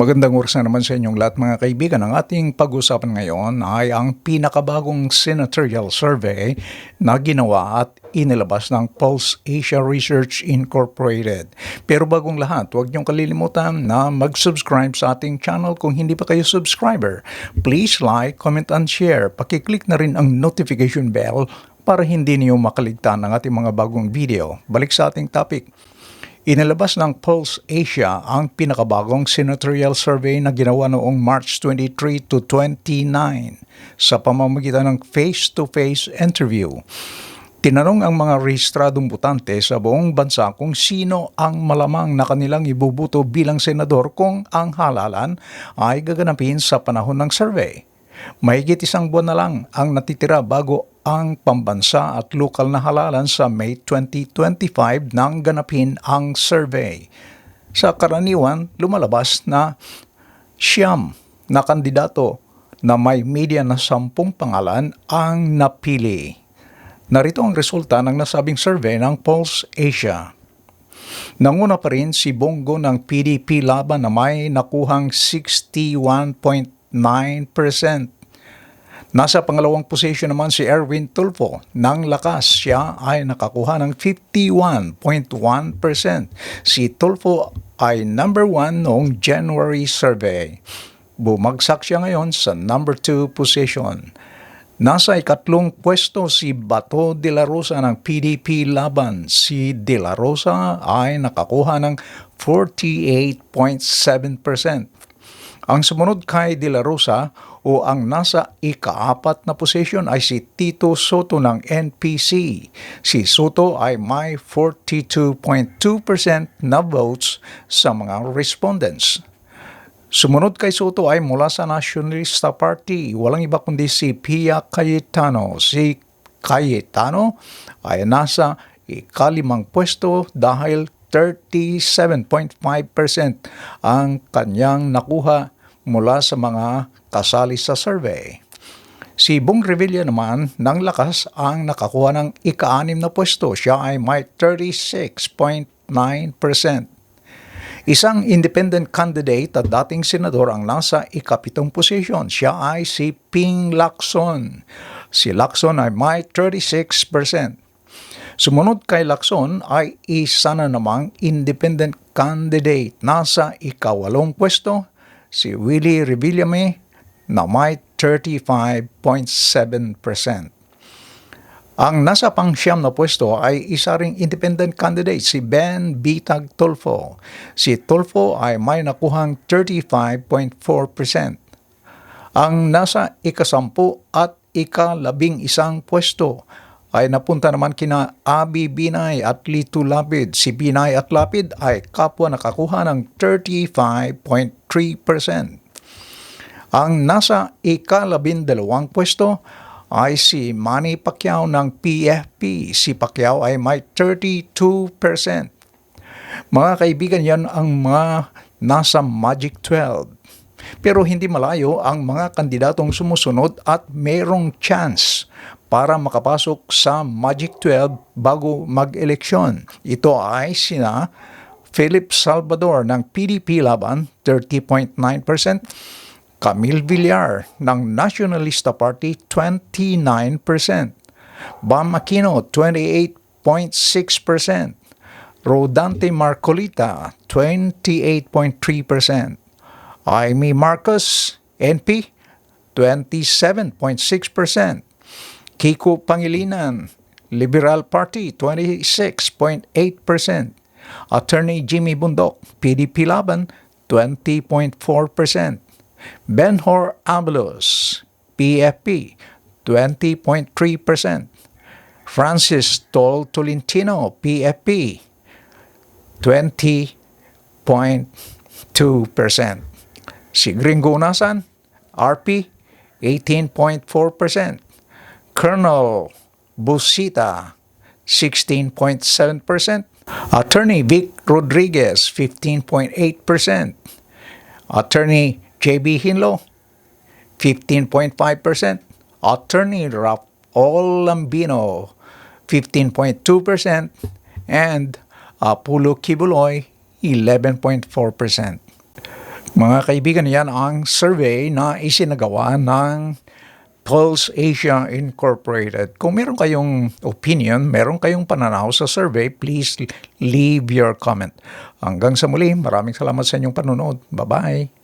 Magandang oras na naman sa inyong lahat mga kaibigan. Ang ating pag-usapan ngayon ay ang pinakabagong senatorial survey na ginawa at inilabas ng Pulse Asia Research Incorporated. Pero bagong lahat, huwag niyong kalilimutan na mag-subscribe sa ating channel kung hindi pa kayo subscriber. Please like, comment, and share. Pakiclick na rin ang notification bell para hindi niyo makaligtan ng ating mga bagong video. Balik sa ating topic. Inilabas ng Pulse Asia ang pinakabagong senatorial survey na ginawa noong March 23 to 29 sa pamamagitan ng face-to-face interview. Tinanong ang mga rehistradong botante sa buong bansa kung sino ang malamang na kanilang ibubuto bilang senador kung ang halalan ay gaganapin sa panahon ng survey. Mahigit isang buwan na lang ang natitira bago ang pambansa at lokal na halalan sa May 2025 nang ganapin ang survey. Sa karaniwan, lumalabas na siyam na kandidato na may media na 10 pangalan ang napili. Narito ang resulta ng nasabing survey ng Pulse Asia. Nanguna pa rin si Bongo ng PDP Laban na may nakuhang 61.9%. Nasa pangalawang posisyon naman si Erwin Tulfo ng Lakas. Siya ay nakakuha ng 51.1%. Si Tulfo ay number 1 noong January survey. Bumagsak siya ngayon sa number 2 position. Nasa ikatlong pwesto si Bato de la Rosa ng PDP Laban. Si de la Rosa ay nakakuha ng 48.7%. Ang sumunod kay De La Rosa o ang nasa ika-4 na posisyon ay si Tito Soto ng NPC. Si Soto ay may 42.2% na votes sa mga respondents. Sumunod kay Soto ay mula sa Nationalista Party, walang iba kundi si Pia Cayetano. Si Cayetano ay nasa ika-5 pwesto dahil 37.5% ang kanyang nakuha mula sa mga kasali sa survey. Si Bong Revilla naman ng Lakas ang nakakuha ng ika-6 na pwesto. Siya ay may 36.9%. Isang independent candidate at dating senador ang nasa ika-7 posisyon. Siya ay si Ping Lacson. Si Lacson ay may 36%. Sumunod kay Lacson ay isa na namang independent candidate. Nasa ika-8 pwesto, si Willie Revillame na may 35.7%. Ang nasa pang-9 na pwesto ay isa ring independent candidate, si Ben Bitag Tulfo. Si Tulfo ay may nakuhang 35.4%. Ang nasa ika-10 at ika-11 pwesto ay napunta naman kina Abi Binay at Lito Lapid. Si Binay at Lapid ay kapwa nakakuha ng 35.3%. Ang nasa ika-12 pwesto ay si Manny Pacquiao ng PFP. Si Pacquiao ay may 32%. Mga kaibigan, yan ang mga nasa Magic 12. Pero hindi malayo ang mga kandidatong sumusunod at mayroong chance para makapasok sa Magic 12 bago mag-eleksyon. Ito ay sina Philip Salvador ng PDP Laban, 30.9%, Camille Villar ng Nationalista Party, 29%, Bam Aquino, 28.6%, Rodante Marcolita, 28.3%, Amy Marcos, NP, 27.6%, Kiko Pangilinan, Liberal Party, 26.8%. Attorney Jimmy Bundok, PDP Laban, 20.4%. Benhor Abalos, PFP, 20.3%. Francis Tol Tolentino, PFP, 20.2%. Si Gringo Unasan, RP, 18.4%. Colonel Busita, 16.7%. Attorney Vic Rodriguez, 15.8%. Attorney J.B. Hinlo, 15.5%. Attorney Rafael Lambino, 15.2%. And Apollo Kibuloy, 11.4%. Mga kaibigan, yan ang survey na isinagawa ng Pulse Asia Incorporated. Kung meron kayong opinion, meron kayong pananaw sa survey, please leave your comment. Hanggang sa muli, maraming salamat sa inyong panonood. Bye-bye!